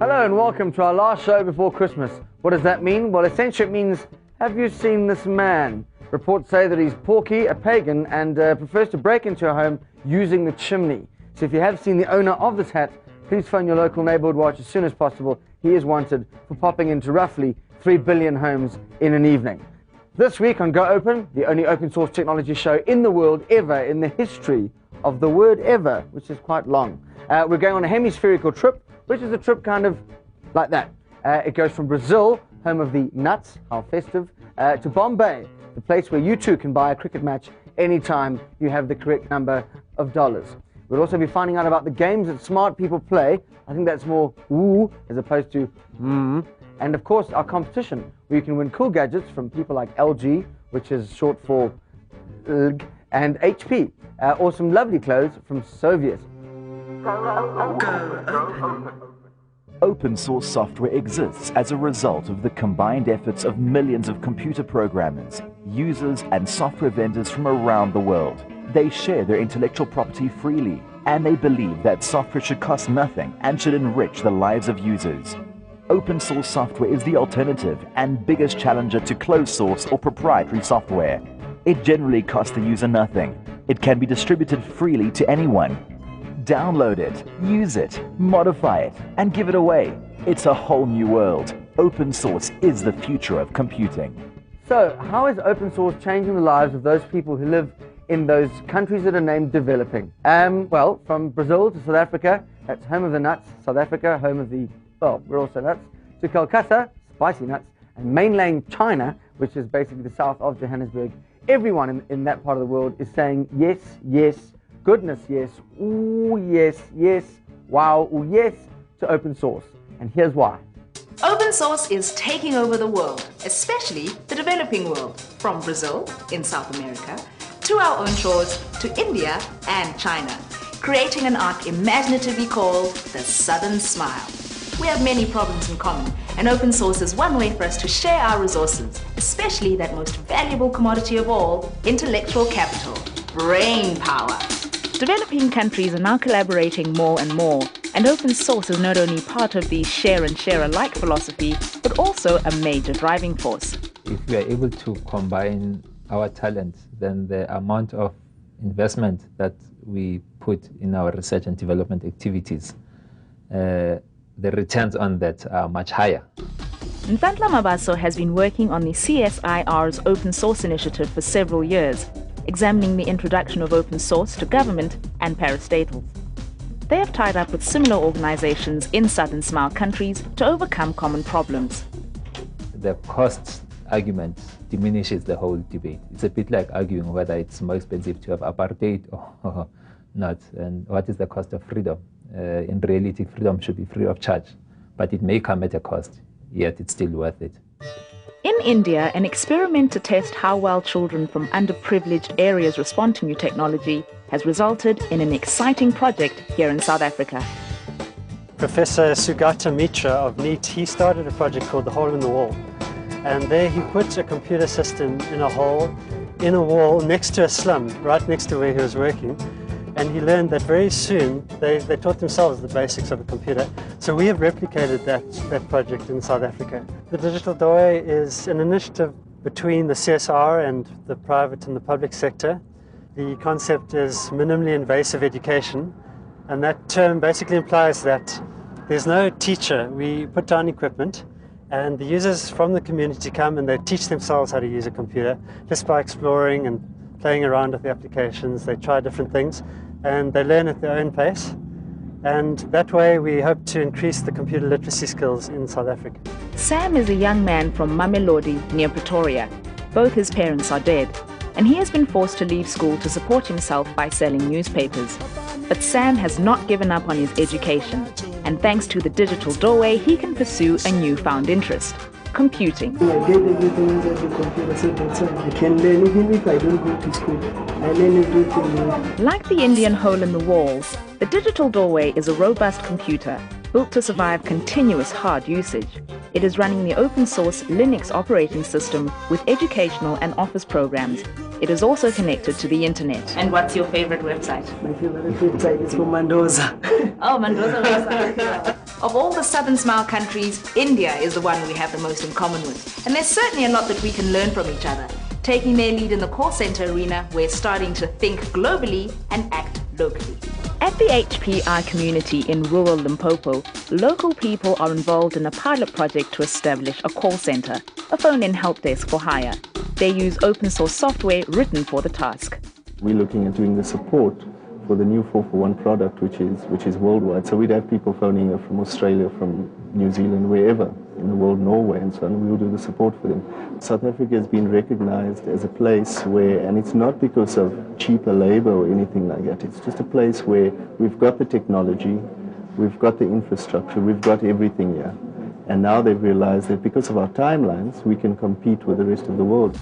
Hello and welcome to our last show before Christmas. What does that mean? Well, essentially it means, have you seen this man? Reports say that he's porky, a pagan, and prefers to break into your home using the chimney. So if you have seen the owner of this hat, please phone your local neighborhood watch as soon as possible. He is wanted for popping into roughly 3 billion homes in an evening. This week on Go Open, the only open source technology show in the world ever in the history of the word ever, which is quite long. We're going on a hemispherical trip, which is a trip kind of like that. It goes from Brazil, home of the nuts, how festive, to Bombay, the place where you too can buy a cricket match anytime you have the correct number of dollars. We'll also be finding out about the games that smart people play. I think that's more ooh as opposed to And of course our competition, where you can win cool gadgets from people like LG, which is short for LG, and HP, or some lovely clothes from Soviet. Open source software exists as a result of the combined efforts of millions of computer programmers, users, and software vendors from around the world. They share their intellectual property freely, and they believe that software should cost nothing and should enrich the lives of users. Open source software is the alternative and biggest challenger to closed source or proprietary software. It generally costs the user nothing. It can be distributed freely to anyone. Download it, use it, modify it, and give it away. It's a whole new world. Open source is the future of computing. So, how is open source changing the lives of those people who live in those countries that are named developing? Well, from Brazil to South Africa, that's home of the nuts. South Africa, home of the, well, we're also nuts. To Calcutta, spicy nuts. And mainland China, which is basically the south of Johannesburg. Everyone in that part of the world is saying yes, yes, goodness yes, ooh yes, yes, wow, ooh yes to open source. And here's why. Open source is taking over the world, especially the developing world, from Brazil in South America to our own shores to India and China, creating an arc imaginatively called the Southern Smile. We have many problems in common, and open source is one way for us to share our resources, especially that most valuable commodity of all, intellectual capital, brain power. Developing countries are now collaborating more and more, and open source is not only part of the share and share alike philosophy, but also a major driving force. If we are able to combine our talents, then the amount of investment that we put in our research and development activities, the returns on that are much higher. Ntantla Mabaso has been working on the CSIR's open source initiative for several years, examining the introduction of open source to government and parastatals. They have tied up with similar organizations in Southern Smile countries to overcome common problems. The cost argument diminishes the whole debate. It's a bit like arguing whether it's more expensive to have apartheid or not, and what is the cost of freedom. In reality, freedom should be free of charge, but it may come at a cost, yet it's still worth it. In India, an experiment to test how well children from underprivileged areas respond to new technology has resulted in an exciting project here in South Africa. Professor Sugata Mitra of NEET, he started a project called the Hole in the Wall. And there he put a computer system in a hole, in a wall, next to a slum, right next to where he was working. And he learned that very soon they taught themselves the basics of a computer. So we have replicated that project in South Africa. The Digital Doorway is an initiative between the CSR and the private and the public sector. The concept is minimally invasive education, and that term basically implies that there's no teacher. We put down equipment, and the users from the community come and they teach themselves how to use a computer just by exploring and playing around with the applications. They try different things and they learn at their own pace. And that way we hope to increase the computer literacy skills in South Africa. Sam is a young man from Mamelodi near Pretoria. Both his parents are dead, and he has been forced to leave school to support himself by selling newspapers. But Sam has not given up on his education, and thanks to the Digital Doorway, he can pursue a newfound interest: computing. I get everything inside the computer, so that's why I can learn even if I don't go to school. I learn everything. Like the Indian hole in the wall, the Digital Doorway is a robust computer built to survive continuous hard usage. It is running the open source Linux operating system with educational and office programs. It is also connected to the internet. And what's your favorite website? My favorite website is for Mandoza. Oh, Mandoza website. Of all the Southern Smile countries, India is the one we have the most in common with. And there's certainly a lot that we can learn from each other. Taking their lead in the call center arena, we're starting to think globally and act locally. At the HPI community in rural Limpopo, local people are involved in a pilot project to establish a call center, a phone-in help desk for hire. They use open source software written for the task. We're looking at doing the support for the new 441 product, which is worldwide. So we'd have people phoning up from Australia, from New Zealand, wherever in the world, Norway and so on. We'll do the support for them. South Africa has been recognized as a place where, and it's not because of cheaper labor or anything like that, it's just a place where we've got the technology, we've got the infrastructure, we've got everything here. And now they've realized that because of our timelines, we can compete with the rest of the world.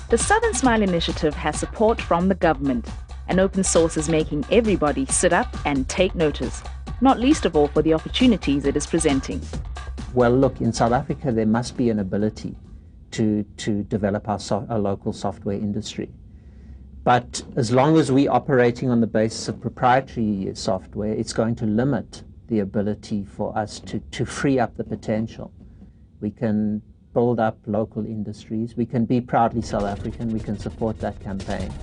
The Southern Smile Initiative has support from the government, and open source is making everybody sit up and take notice, not least of all for the opportunities it is presenting. Well, look, in South Africa, there must be an ability to develop our local software industry. But as long as we're operating on the basis of proprietary software, it's going to limit the ability for us to free up the potential. We can build up local industries. We can be proudly South African. We can support that campaign.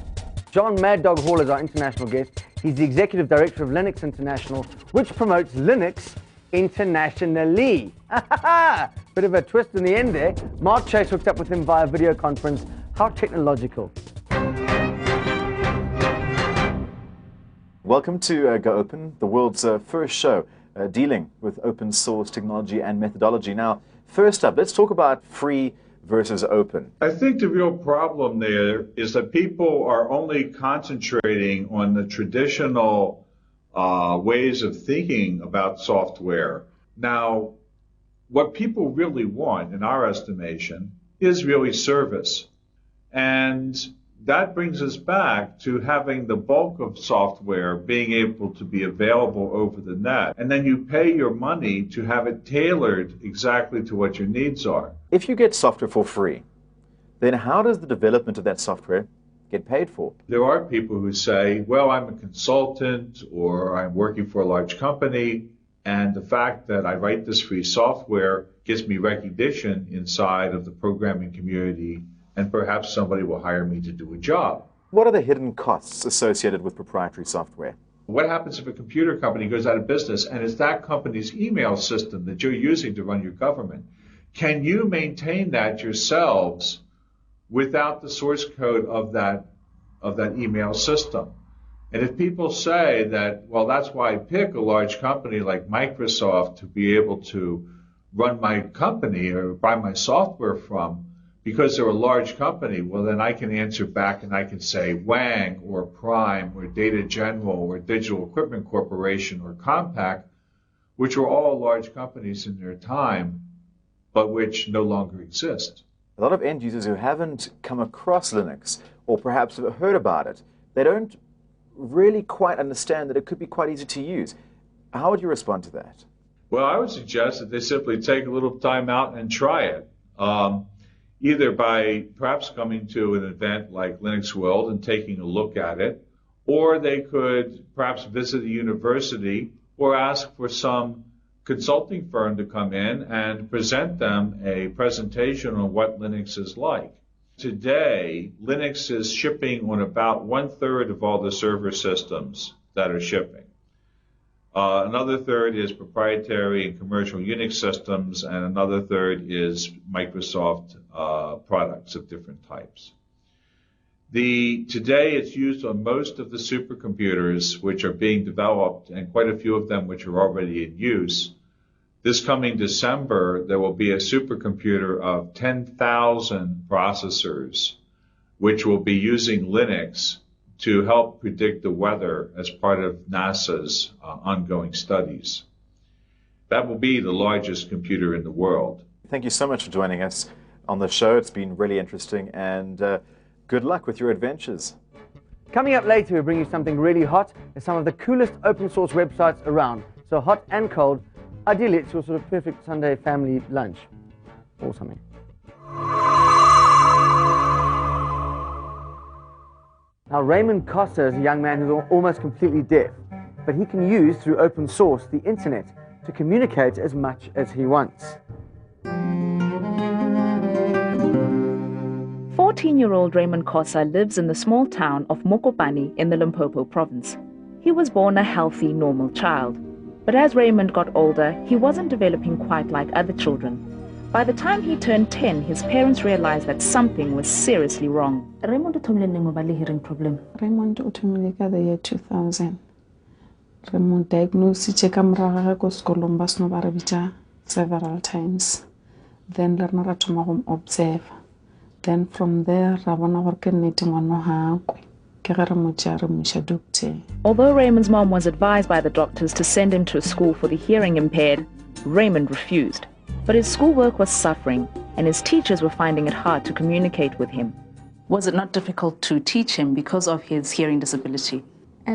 John Mad Dog Hall is our international guest. He's the Executive Director of Linux International, which promotes Linux internationally. Bit of a twist in the end there. Mark Chase hooked up with him via video conference. How technological. Welcome to Go Open, the world's first show dealing with open source technology and methodology. Now, first up, let's talk about free versus open. I think the real problem there is that people are only concentrating on the traditional ways of thinking about software. Now, what people really want, in our estimation, is really service. And that brings us back to having the bulk of software being able to be available over the net. And then you pay your money to have it tailored exactly to what your needs are. If you get software for free, then how does the development of that software get paid for? There are people who say, well, I'm a consultant or I'm working for a large company, and the fact that I write this free software gives me recognition inside of the programming community, and perhaps somebody will hire me to do a job. What are the hidden costs associated with proprietary software? What happens if a computer company goes out of business and it's that company's email system that you're using to run your government? Can you maintain that yourselves without the source code of that email system? And if people say that, well, that's why I pick a large company like Microsoft to be able to run my company or buy my software from, because they're a large company, well, then I can answer back and I can say Wang or Prime or Data General or Digital Equipment Corporation or Compaq, which were all large companies in their time, but which no longer exist. A lot of end users who haven't come across Linux or perhaps have heard about it, they don't really quite understand that it could be quite easy to use. How would you respond to that? Well, I would suggest that they simply take a little time out and try it. Either by perhaps coming to an event like Linux World and taking a look at it, or they could perhaps visit a university or ask for some consulting firm to come in and present them a presentation on what Linux is like. Today, Linux is shipping on about 1/3 of all the server systems that are shipping. Another third is proprietary and commercial Unix systems, and another third is Microsoft products of different types. Today it's used on most of the supercomputers which are being developed, and quite a few of them which are already in use. This coming December, there will be a supercomputer of 10,000 processors which will be using Linux to help predict the weather as part of NASA's ongoing studies. That will be the largest computer in the world. Thank you so much for joining us on the show. It's been really interesting, and good luck with your adventures. Coming up later, we bring you something really hot. It's some of the coolest open source websites around. So hot and cold. Ideally, it's your sort of perfect Sunday family lunch or something. Now, Raymond Costa is a young man who's almost completely deaf, but he can use, through open source, the internet to communicate as much as he wants. 14-year-old Raymond Kosa lives in the small town of Mokopane in the Limpopo province. He was born a healthy, normal child. But as Raymond got older, he wasn't developing quite like other children. By the time he turned 10, his parents realized that something was seriously wrong. Raymond uthomile hearing problem. Raymond uthomile the year 2000. Raymond diagnosed kamraga ko sekolong ba sno ba re bitsa several times. Then le rena ra thoma go observe. Then from there ra bona gore ke nnete ngwana gagwe. Ke ge re mo tšea re mo isa doctor. Although Raymond's mom was advised by the doctors to send him to a school for the hearing impaired, Raymond refused. But his schoolwork was suffering, and his teachers were finding it hard to communicate with him. Was it not difficult to teach him because of his hearing disability?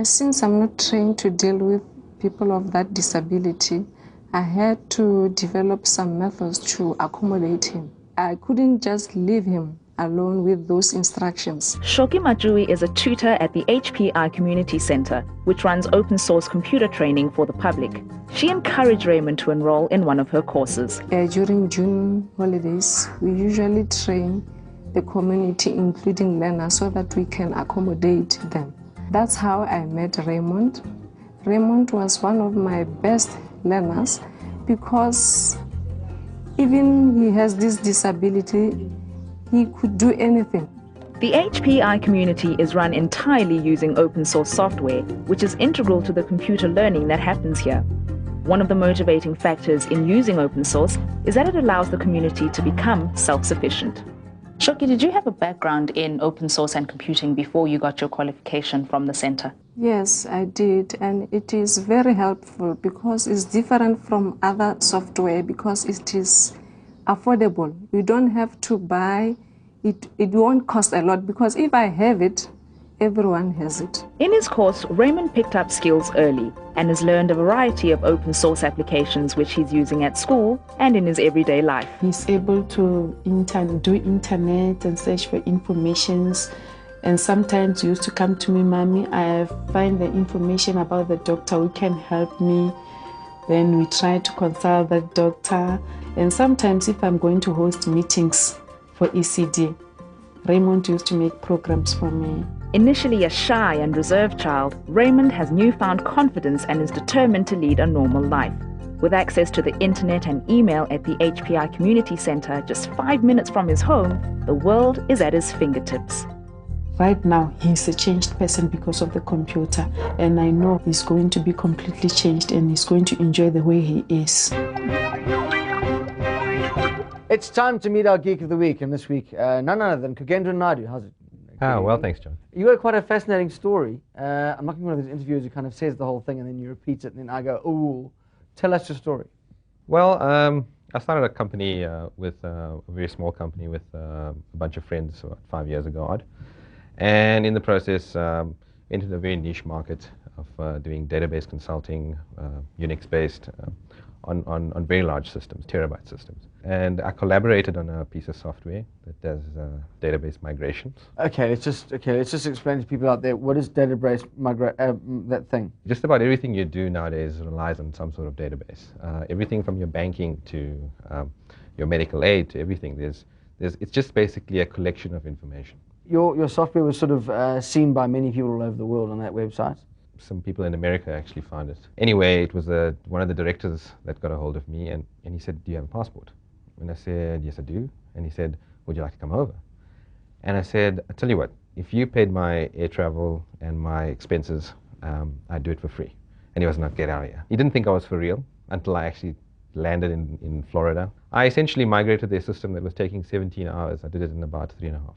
Since I'm not trained to deal with people of that disability, I had to develop some methods to accommodate him. I couldn't just leave him alone with those instructions. Shoki Majui is a tutor at the HPI Community Center, which runs open source computer training for the public. She encouraged Raymond to enroll in one of her courses. During June holidays, we usually train the community, including learners, so that we can accommodate them. That's how I met Raymond. Raymond was one of my best learners because even he has this disability, he could do anything. The HPI community is run entirely using open source software, which is integral to the computer learning that happens here. One of the motivating factors in using open source is that it allows the community to become self-sufficient. Shoki, did you have a background in open source and computing before you got your qualification from the center? Yes, I did, and it is very helpful because it's different from other software because it is affordable. You don't have to buy it. It won't cost a lot because if I have it, everyone has it. In his course, Raymond picked up skills early and has learned a variety of open source applications which he's using at school and in his everyday life. He's able to do internet and search for informations, and sometimes he used to come to me, Mommy, I find the information about the doctor who can help me. Then we try to consult that doctor. And sometimes if I'm going to host meetings for ECD, Raymond used to make programs for me. Initially a shy and reserved child, Raymond has newfound confidence and is determined to lead a normal life. With access to the internet and email at the HPI Community Center just 5 minutes from his home, the world is at his fingertips. Right now, he's a changed person because of the computer, and I know he's going to be completely changed and he's going to enjoy the way he is. It's time to meet our Geek of the Week, and this week, none other than Kugendra Naidu. How's it? Well, thanks, John. You got quite a fascinating story. I'm not one of those interviewers who kind of says the whole thing and then you repeat it, and then I go, ooh, tell us your story. Well, I started a company with a very small company with a bunch of friends about 5 years ago odd. And in the process, entered a very niche market of doing database consulting, Unix-based, on very large systems, terabyte systems. And I collaborated on a piece of software that does database migrations. Okay, let's just explain to people out there, what is database that thing? Just about everything you do nowadays relies on some sort of database. Everything from your banking to your medical aid to everything. It's just basically a collection of information. Your software was sort of seen by many people all over the world on that website. Some people in America actually found it. Anyway, it was one of the directors that got a hold of me, and he said, do you have a passport? And I said, yes, I do. And he said, would you like to come over? And I said, I tell you what, if you paid my air travel and my expenses, I'd do it for free. And he was not, get out of here. He didn't think I was for real until I actually landed in Florida. I essentially migrated their system that was taking 17 hours. I did it in about 3.5.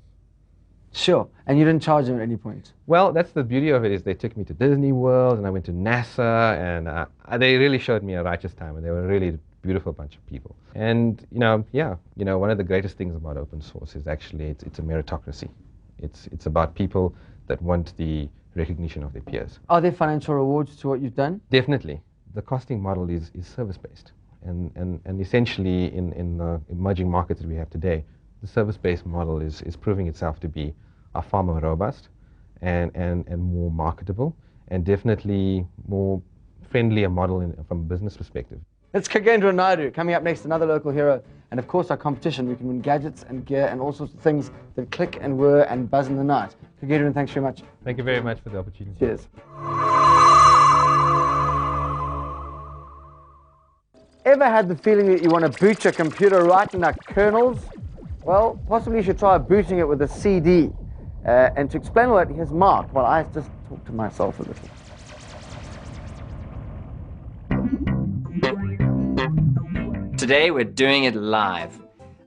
Sure, and you didn't charge them at any point? Well, that's the beauty of it, is they took me to Disney World, and I went to NASA, and they really showed me a righteous time, and they were a really beautiful bunch of people. And, one of the greatest things about open source is actually it's a meritocracy. It's about people that want the recognition of their peers. Are there financial rewards to what you've done? Definitely. The costing model is service-based, and essentially in the emerging markets that we have today, the service-based model is proving itself to be far more robust and more marketable, and definitely more friendlier model from a business perspective. It's Kagendra Naidu. Coming up next, another local hero. And of course, our competition. We can win gadgets and gear and all sorts of things that click and whir and buzz in the night. Kagendra, thanks very much. Thank you very much for the opportunity. Cheers. Ever had the feeling that you want to boot your computer right in the kernels? Well, possibly you should try booting it with a CD. And to explain all that, here's Mark, while I just talk to myself a little. Today we're doing it live.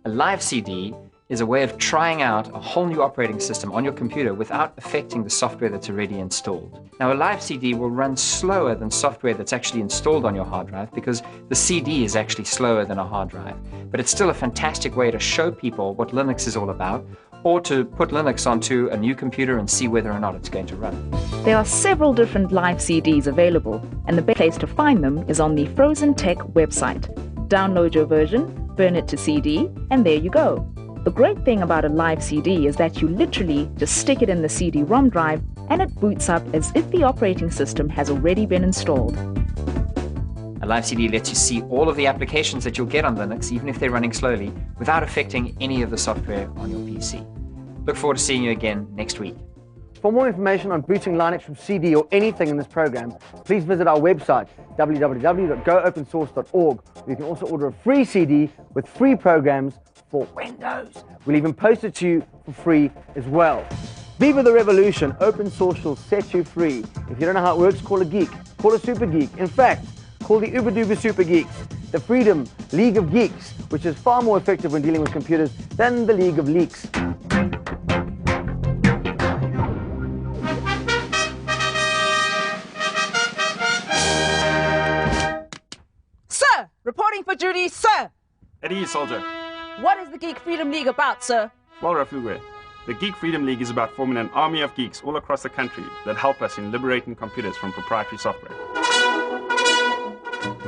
A live CD is a way of trying out a whole new operating system on your computer without affecting the software that's already installed. Now, a live CD will run slower than software that's actually installed on your hard drive because the CD is actually slower than a hard drive. But it's still a fantastic way to show people what Linux is all about, or to put Linux onto a new computer and see whether or not it's going to run. There are several different live CDs available, and the best place to find them is on the Frozen Tech website. Download your version, burn it to CD, and there you go. The great thing about a live CD is that you literally just stick it in the CD-ROM drive and it boots up as if the operating system has already been installed. A live CD lets you see all of the applications that you'll get on Linux, even if they're running slowly, without affecting any of the software on your PC. Look forward to seeing you again next week. For more information on booting Linux from CD or anything in this program, please visit our website, www.goopensource.org. You can also order a free CD with free programs for Windows. We'll even post it to you for free as well. Viva the revolution. Open source will set you free. If you don't know how it works, call a geek. Call a super geek. In fact, call the Uber Duper Super Geeks, the Freedom League of Geeks, which is far more effective when dealing with computers than the League of Leaks. Sir! Reporting for duty, sir! At ease, soldier. What is the Geek Freedom League about, sir? Well, Rafugwe, the Geek Freedom League is about forming an army of geeks all across the country that help us in liberating computers from proprietary software.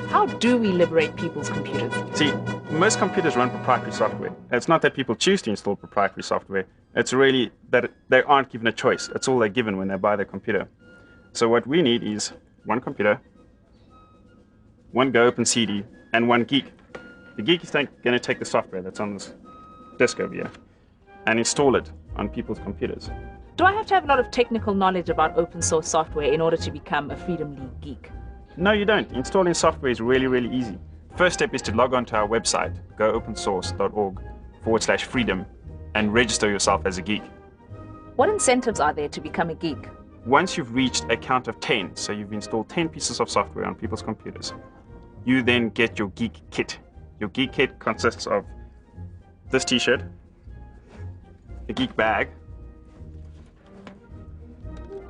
How do we liberate people's computers? See, most computers run proprietary software. It's not that people choose to install proprietary software. It's really that they aren't given a choice. It's all they're given when they buy their computer. So what we need is one computer, one Go Open CD, and one geek. The geek is going to take the software that's on this disk over here and install it on people's computers. Do I have to have a lot of technical knowledge about open source software in order to become a Freedom League geek? No, you don't. Installing software is really, really easy. First step is to log on to our website, goopensource.org/freedom, and register yourself as a geek. What incentives are there to become a geek? Once you've reached a count of 10, so you've installed 10 pieces of software on people's computers, you then get your geek kit. Your geek kit consists of this t-shirt, a geek bag,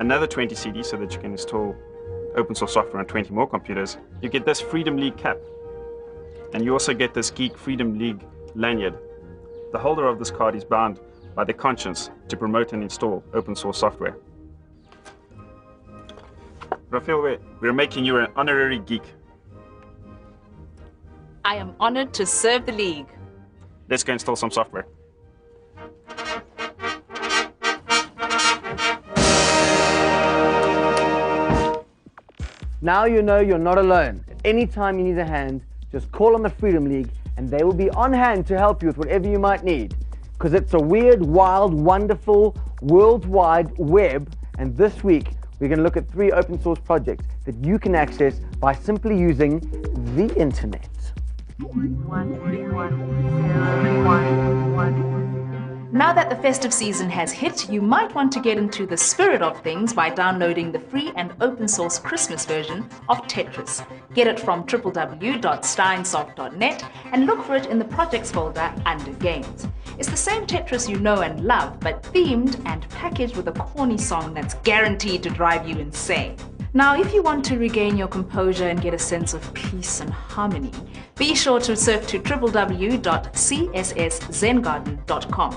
another 20 CDs so that you can install open source software on 20 more computers. You get this Freedom League cap, and you also get this Geek Freedom League lanyard. The holder of this card is bound by their conscience to promote and install open source software. Raphael, we're making you an honorary geek. I am honored to serve the League. Let's go install some software. Now you know you're not alone. At any time you need a hand, just call on the Freedom League and they will be on hand to help you with whatever you might need. Because it's a weird, wild, wonderful, worldwide web, and this week we're going to look at 3 open source projects that you can access by simply using the internet. Now that the festive season has hit, you might want to get into the spirit of things by downloading the free and open source Christmas version of Tetris. Get it from www.steinsoft.net and look for it in the projects folder under Games. It's the same Tetris you know and love, but themed and packaged with a corny song that's guaranteed to drive you insane. Now, if you want to regain your composure and get a sense of peace and harmony, be sure to surf to www.csszengarden.com.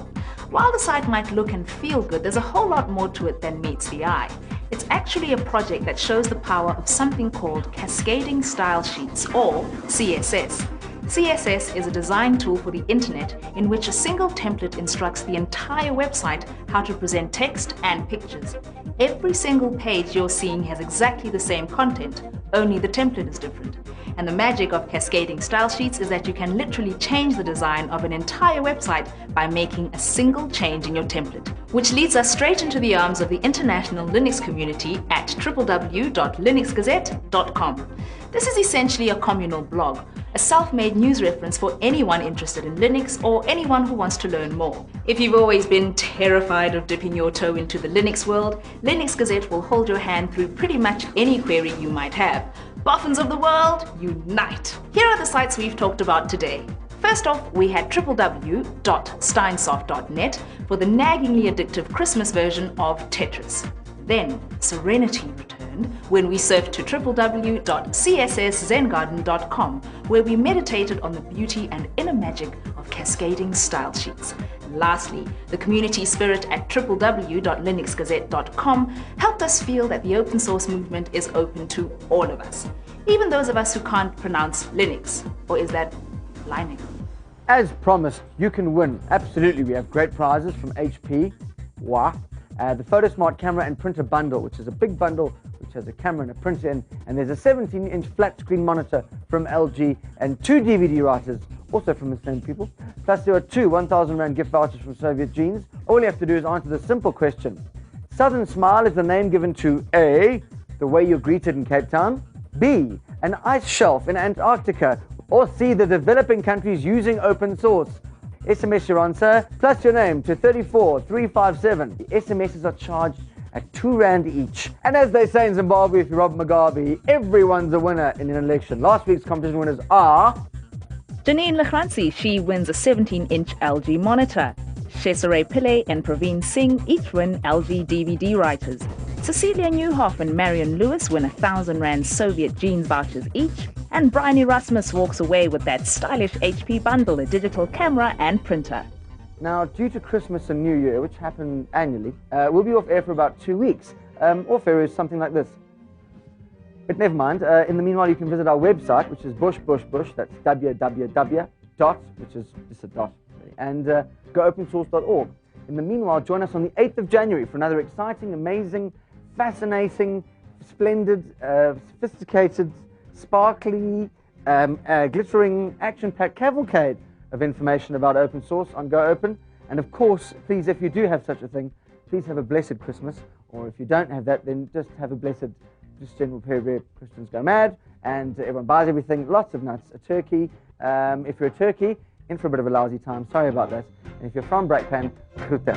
While the site might look and feel good, there's a whole lot more to it than meets the eye. It's actually a project that shows the power of something called Cascading Style Sheets, or CSS. CSS is a design tool for the internet in which a single template instructs the entire website how to present text and pictures. Every single page you're seeing has exactly the same content, only the template is different. And the magic of cascading style sheets is that you can literally change the design of an entire website by making a single change in your template. Which leads us straight into the arms of the international Linux community at www.linuxgazette.com. This is essentially a communal blog, a self-made news reference for anyone interested in Linux or anyone who wants to learn more. If you've always been terrified of dipping your toe into the Linux world, Linux Gazette will hold your hand through pretty much any query you might have. Boffins of the world, unite! Here are the sites we've talked about today. First off, we had www.steinsoft.net for the naggingly addictive Christmas version of Tetris. Then, Serenity returned when we surfed to www.csszengarden.com, where we meditated on the beauty and inner magic of cascading style sheets. Lastly, the community spirit at www.linuxgazette.com helped us feel that the open source movement is open to all of us, even those of us who can't pronounce Linux, or is that Linux? As promised, you can win. Absolutely, we have great prizes from HP. Wow. The PhotoSmart camera and printer bundle, which is a big bundle which has a camera and a printer in, and there's a 17-inch flat screen monitor from LG and 2 DVD writers, also from the same people. Plus there are 2 1,000 Rand gift vouchers from Soviet Jeans. All you have to do is answer the simple question. Southern Smile is the name given to A, the way you're greeted in Cape Town, B, an ice shelf in Antarctica, or C, the developing countries using open source. SMS your answer, plus your name to 34357. The SMSs are charged at 2 Rand each. And as they say in Zimbabwe, if you rob Mugabe, everyone's a winner in an election. Last week's competition winners are... Janine Lachransi, she wins a 17-inch LG monitor. Shesare Pillay and Praveen Singh each win LG DVD writers. Cecilia Newhoff and Marion Lewis win 1,000 Rand Soviet Jeans vouchers each. And Brian Erasmus walks away with that stylish HP bundle, a digital camera and printer. Now, due to Christmas and New Year, which happen annually, we'll be off air for about 2 weeks. Off air is something like this. But never mind. In the meanwhile, you can visit our website, which is bush. That's www. Which is just a dot, and goopensource.org. In the meanwhile, join us on the 8th of January for another exciting, amazing, fascinating, splendid, sophisticated, sparkly, glittering, action-packed cavalcade of information about open source on Go Open. And of course, please, if you do have such a thing, please have a blessed Christmas. Or if you don't have that, then just have a blessed, just general period where Christians go mad and everyone buys everything, lots of nuts, a turkey. If you're a turkey, in for a bit of a lousy time, sorry about that. And if you're from Brakpan, groete.